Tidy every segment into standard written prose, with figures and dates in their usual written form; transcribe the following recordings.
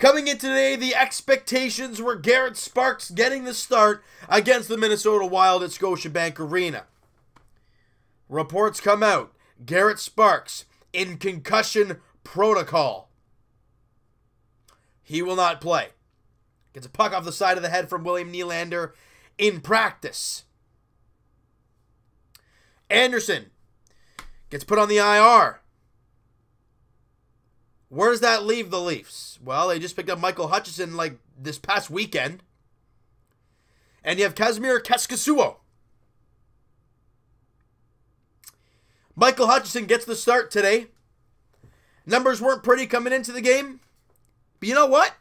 Coming in today, the expectations were Garrett Sparks getting the start against the Minnesota Wild at Scotiabank Arena. Reports come out. Garrett Sparks in concussion protocol. He will not play. Gets a puck off the side of the head from William Nylander in practice. Anderson gets put on the IR. Where does that leave the Leafs? Well, they just picked up Michael Hutchinson like this past weekend. And you have Kazimir Kaskisuo. Michael Hutchinson gets the start today. Numbers weren't pretty coming into the game. But you know what?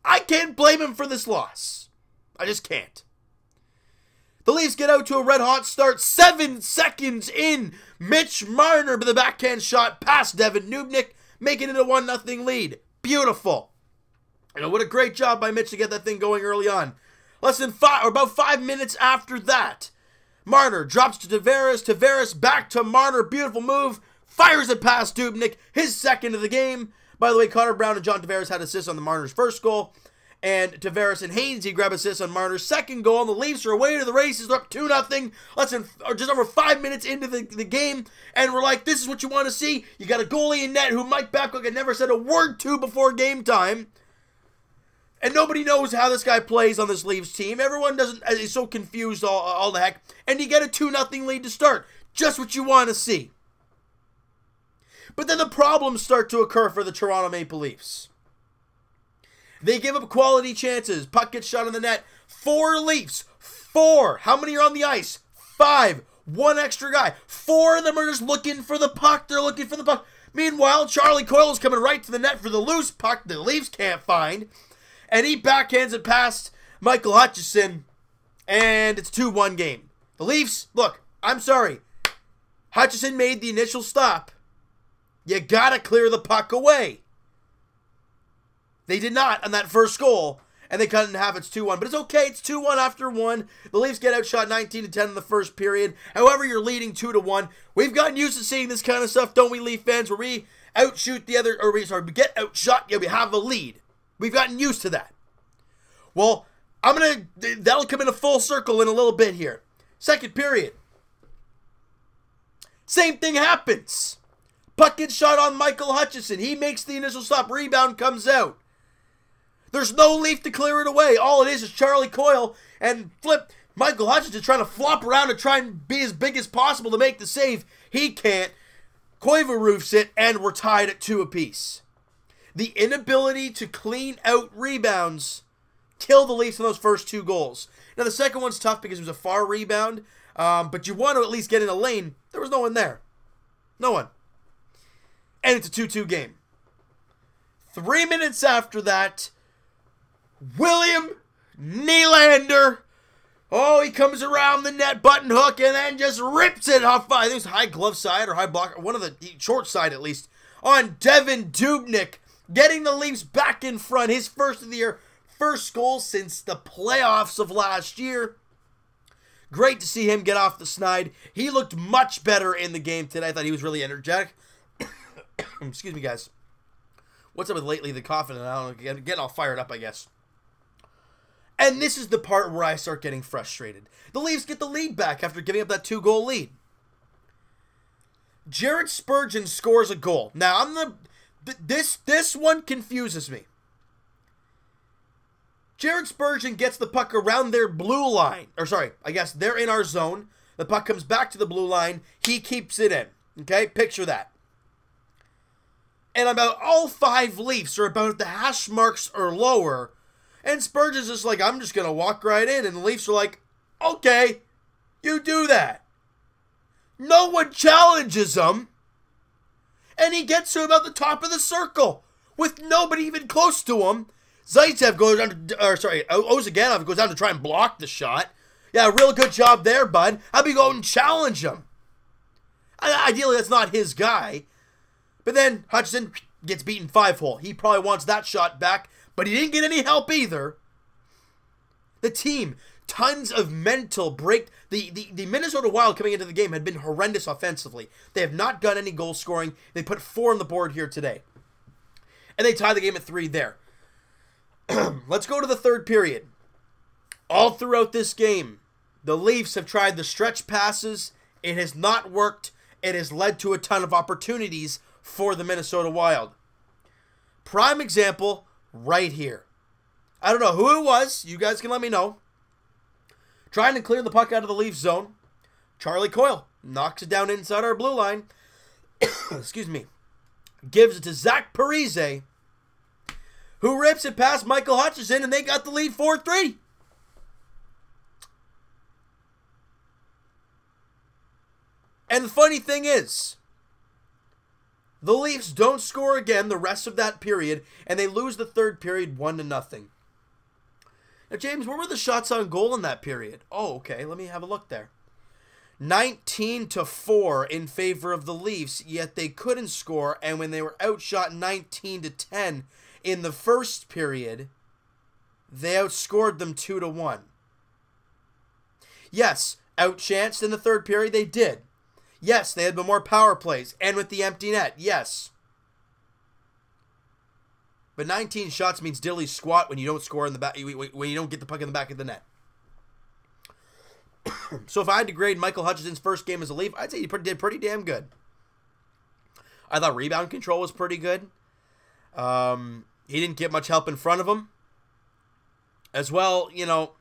I can't blame him for this loss. I just can't. The Leafs get out to a red-hot start. 7 seconds in. Mitch Marner with a backhand shot past Devin Dubnyk, making it a 1-0 lead. Beautiful. And what a great job by Mitch to get that thing going early on. About 5 minutes after that, Marner drops to Tavares. Tavares back to Marner. Beautiful move. Fires it past Dubnyk. His second of the game. By the way, Connor Brown and John Tavares had assists on the Marner's first goal. And Tavares and Hainsey grab assists on Marner's second goal. And the Leafs are away to the races. They're up 2-0. Just over 5 minutes into the game. And we're like, this is what you want to see. You got a goalie in net who Mike Babcock had never said a word to before game time. And nobody knows how this guy plays on this Leafs team. Everyone is so confused all the heck. And you get a 2-0 lead to start. Just what you want to see. But then the problems start to occur for the Toronto Maple Leafs. They give up quality chances. Puck gets shot in the net. 4 Leafs. 4. How many are on the ice? 5. 1 extra guy. 4 of them are just looking for the puck. They're looking for the puck. Meanwhile, Charlie Coyle is coming right to the net for the loose puck the Leafs can't find. And he backhands it past Michael Hutchinson. And it's a 2-1 game. The Leafs, look, I'm sorry. Hutchinson made the initial stop. You gotta clear the puck away. They did not on that first goal, and they cut it in half. It's 2-1, but it's okay. It's 2-1 after 1. The Leafs get outshot 19-10 in the first period. However, you're leading 2-1. We've gotten used to seeing this kind of stuff, don't we, Leaf fans? Where we outshoot the other, or we get outshot, yeah, we have a lead. We've gotten used to that. Well, that'll come in a full circle in a little bit here. Second period. Same thing happens. Puck gets shot on Michael Hutchinson. He makes the initial stop. Rebound comes out. There's no Leaf to clear it away. All it is Charlie Coyle and Michael Hutchinson trying to flop around and try and be as big as possible to make the save. He can't. Koivu roofs it, and we're tied at 2 apiece. The inability to clean out rebounds killed the Leafs in those first 2 goals. Now, the second one's tough because it was a far rebound, but you want to at least get in a lane. There was no one there. No one. And it's a 2-2 game. 3 minutes after that, William Nylander. Oh, he comes around the net, button hook, and then just rips it off. I think it's high glove side or high block, one of the short side at least, on Devin Dubnyk, getting the Leafs back in front. His first of the year, first goal since the playoffs of last year. Great to see him get off the snide. He looked much better in the game today. I thought he was really energetic. Excuse me, guys. What's up with lately the coughing? And I don't know, getting all fired up, I guess. And this is the part where I start getting frustrated. The Leafs get the lead back after giving up that 2-goal lead. Jared Spurgeon scores a goal. Now, this one confuses me. Jared Spurgeon gets the puck around their blue line. Or sorry, I guess they're in our zone. The puck comes back to the blue line. He keeps it in. Okay, picture that. And about all 5 Leafs are about the hash marks or lower. And Spurgeon's just like, I'm just going to walk right in. And the Leafs are like, okay, you do that. No one challenges him. And he gets to about the top of the circle with nobody even close to him. Zaitsev goes down to, Ozhiganov goes down to try and block the shot. Yeah, real good job there, bud. How about you go and challenge him? Ideally, that's not his guy. But then Hutchinson gets beaten 5-hole. He probably wants that shot back, but he didn't get any help either. The team, tons of mental break. The Minnesota Wild coming into the game had been horrendous offensively. They have not got any goal scoring. They put 4 on the board here today. And they tie the game at 3 there. Let's go to the third period. All throughout this game, the Leafs have tried the stretch passes. It has not worked. It has led to a ton of opportunities for the Minnesota Wild. Prime example right here. I don't know who it was. You guys can let me know. Trying to clear the puck out of the Leafs zone. Charlie Coyle knocks it down inside our blue line. Excuse me. Gives it to Zach Parise, who rips it past Michael Hutchison, and they got the lead 4-3. And the funny thing is, the Leafs don't score again the rest of that period, and they lose the third period 1-0. Now, James, what were the shots on goal in that period? Oh, okay, let me have a look there. 19-4 in favor of the Leafs, yet they couldn't score, and when they were outshot 19-10 in the first period, they outscored them 2-1. Yes, outchanced in the third period, they did. Yes, they had more power plays, and with the empty net, yes. But 19 shots means dilly squat when you don't score in the back, when you don't get the puck in the back of the net. So if I had to grade Michael Hutchison's first game as a Leaf, I'd say he did pretty damn good. I thought rebound control was pretty good. He didn't get much help in front of him. As well, you know,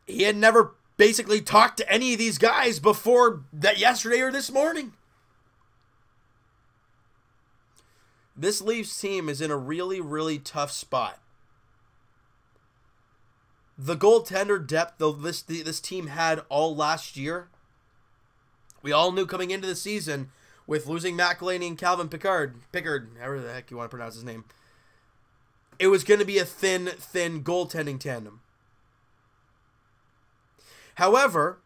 he had never basically talked to any of these guys before that yesterday or this morning. This Leafs team is in a really, really tough spot. The goaltender depth this team had all last year, we all knew coming into the season with losing McElhinney and Calvin Pickard, however the heck you want to pronounce his name, it was going to be a thin goaltending tandem. However,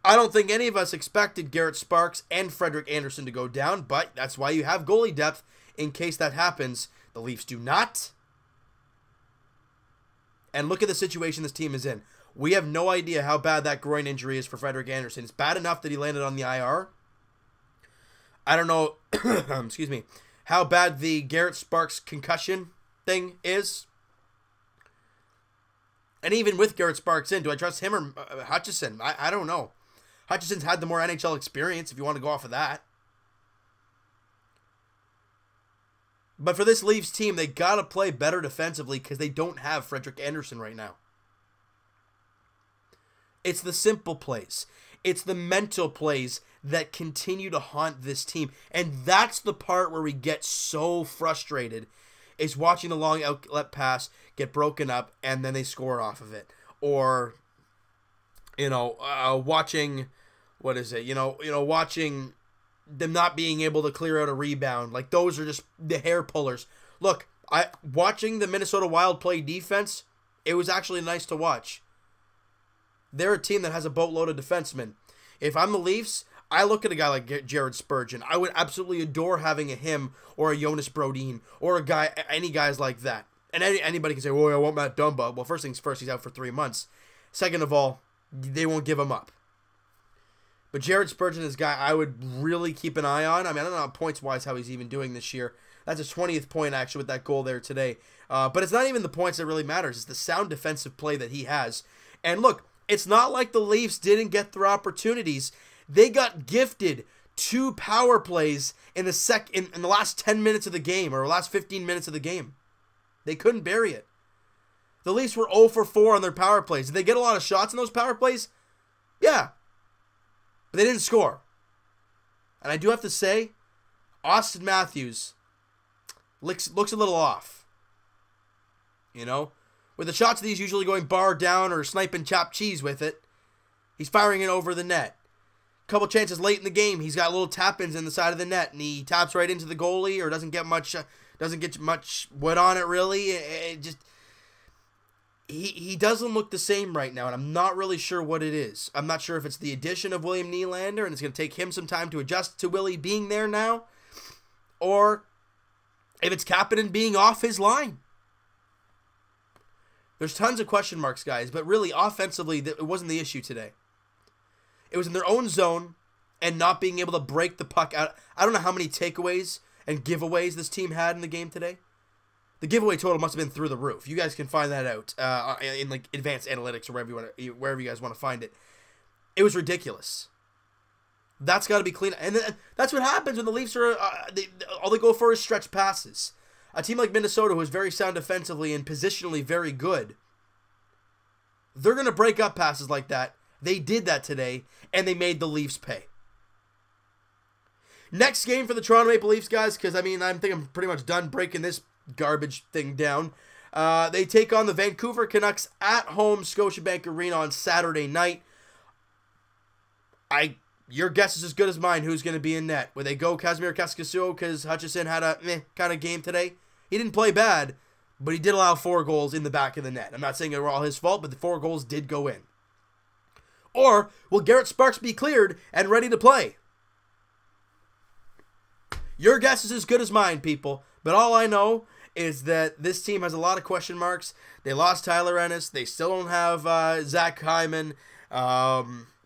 I don't think any of us expected Garrett Sparks and Frederik Andersen to go down, but that's why you have goalie depth in case that happens. The Leafs do not. And look at the situation this team is in. We have no idea how bad that groin injury is for Frederik Andersen. It's bad enough that he landed on the IR. I don't know, excuse me, how bad the Garrett Sparks concussion thing is. And even with Garrett Sparks in, do I trust him or Hutchison? I don't know. Hutchison's had the more NHL experience if you want to go off of that. But for this Leafs team, they got to play better defensively because they don't have Frederik Andersen right now. It's the simple plays. It's the mental plays that continue to haunt this team. And that's the part where we get so frustrated, is watching the long outlet pass get broken up and then they score off of it. Or, watching, watching them not being able to clear out a rebound. Like, those are just the hair pullers. Look, watching the Minnesota Wild play defense, it was actually nice to watch. They're a team that has a boatload of defensemen. If I'm the Leafs, I look at a guy like Jared Spurgeon. I would absolutely adore having a him or a Jonas Brodin or any guys like that. And anybody can say, well, I want Matt Dumba. Well, first things first, he's out for 3 months. Second of all, they won't give him up. But Jared Spurgeon is a guy I would really keep an eye on. I mean, I don't know points-wise how he's even doing this year. That's his 20th point, actually, with that goal there today. But it's not even the points that really matters. It's the sound defensive play that he has. And look, it's not like the Leafs didn't get their opportunities. They got gifted 2 power plays in the last 10 minutes of the game, or last 15 minutes of the game. They couldn't bury it. The Leafs were 0 for 4 on their power plays. Did they get a lot of shots in those power plays? Yeah. But they didn't score. And I do have to say, Austin Matthews looks a little off. With the shots that he's usually going bar down or sniping chopped cheese with it, he's firing it over the net. Couple chances late in the game, he's got little tap-ins in the side of the net, and he taps right into the goalie, or doesn't get much wood on it really. He doesn't look the same right now, and I'm not really sure what it is. I'm not sure if it's the addition of William Nylander, and it's going to take him some time to adjust to Willie being there now, or if it's Kapanen being off his line. There's tons of question marks, guys, but really, offensively, it wasn't the issue today. It was in their own zone and not being able to break the puck out. I don't know how many takeaways and giveaways this team had in the game today, the giveaway total must have been through the roof. You guys can find that out in like advanced analytics or wherever you guys want to find it. It was ridiculous. That's got to be clean. And that's what happens when the Leafs are all they go for is stretch passes. A team like Minnesota, who is very sound defensively and positionally very good, they're going to break up passes like that. They did that today, and they made the Leafs pay. Next game for the Toronto Maple Leafs, guys, because, I mean, I think I'm pretty much done breaking this garbage thing down. They take on the Vancouver Canucks at home, Scotiabank Arena on Saturday night. Your guess is as good as mine who's going to be in net. Will they go Kazimir Kaskasuo because Hutchison had a kind of game today? He didn't play bad, but he did allow 4 goals in the back of the net. I'm not saying it were all his fault, but the 4 goals did go in. Or will Garrett Sparks be cleared and ready to play? Your guess is as good as mine, people. But all I know is that this team has a lot of question marks. They lost Tyler Ennis. They still don't have Zach Hyman.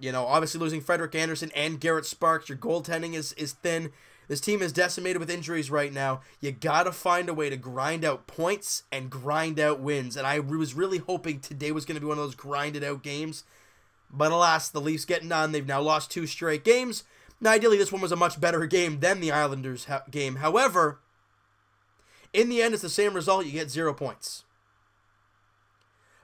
You know, obviously losing Frederik Andersen and Garrett Sparks. Your goaltending is thin. This team is decimated with injuries right now. You got to find a way to grind out points and grind out wins. And I was really hoping today was going to be one of those grinded out games. But alas, the Leafs getting on. They've now lost 2 straight games. Now, ideally, this one was a much better game than the Islanders game. However, in the end, it's the same result. You get 0 points.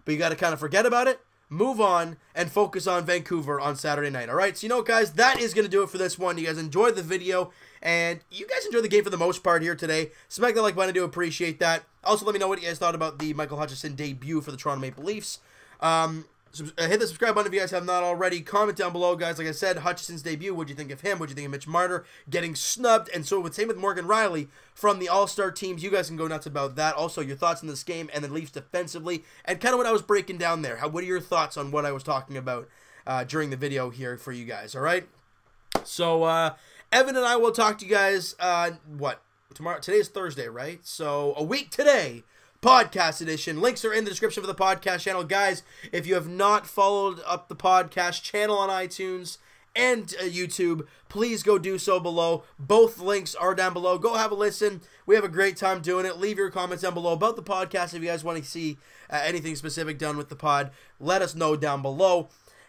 But you got to kind of forget about it, move on, and focus on Vancouver on Saturday night. All right, so you know, guys, that is going to do it for this one. You guys enjoyed the video, and you guys enjoyed the game for the most part here today. Smack that like button. I do appreciate that. Also, let me know what you guys thought about the Michael Hutchison debut for the Toronto Maple Leafs. Hit the subscribe button if you guys have not already. Comment down below, guys. Like I said, Hutchison's debut. What'd you think of him? What'd you think of Mitch Marner getting snubbed? And so, same with Morgan Riley from the All-Star teams. You guys can go nuts about that. Also, your thoughts on this game and the Leafs defensively, and kind of what I was breaking down there. What are your thoughts on what I was talking about during the video here for you guys? All right. So, Evan and I will talk to you guys. Tomorrow? Today is Thursday, right? So, a week today. Podcast edition. Links are in the description for the podcast channel. Guys, if you have not followed up the podcast channel on iTunes and YouTube, please go do so below. Both links are down below. Go have a listen. We have a great time doing it. Leave your comments down below about the podcast. If you guys want to see anything specific done with the pod, let us know down below.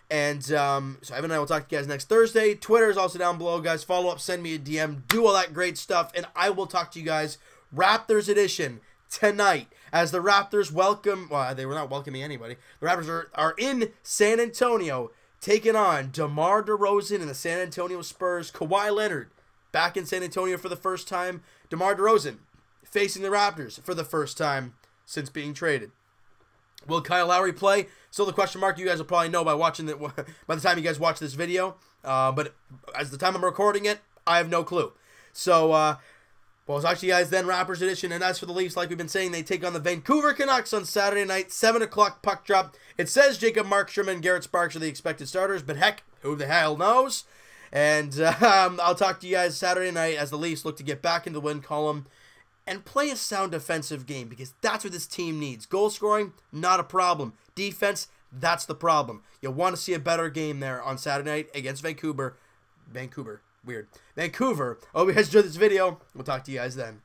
And so Evan and I will talk to you guys next Thursday. Twitter is also down below, guys. Follow up, send me a DM, do all that great stuff, and I will talk to you guys Raptors edition tonight as the Raptors welcome, well, they were not welcoming anybody. The Raptors are in San Antonio taking on DeMar DeRozan and the San Antonio Spurs. Kawhi Leonard back in San Antonio for the first time. DeMar DeRozan facing the Raptors for the first time since being traded. Will Kyle Lowry play? Still the question mark. You guys will probably know by watching it by the time you guys watch this video. But as the time I'm recording it, I have no clue. So, well, it's actually, guys, then Raptors edition. And as for the Leafs, like we've been saying, they take on the Vancouver Canucks on Saturday night, 7 o'clock puck drop. It says Jacob Markstrom and Garrett Sparks are the expected starters, but heck, who the hell knows? And I'll talk to you guys Saturday night as the Leafs look to get back into the win column and play a sound defensive game, because that's what this team needs. Goal scoring, not a problem. Defense, that's the problem. You'll want to see a better game there on Saturday night against Vancouver. Weird. Vancouver. Hope you guys enjoyed this video. We'll talk to you guys then.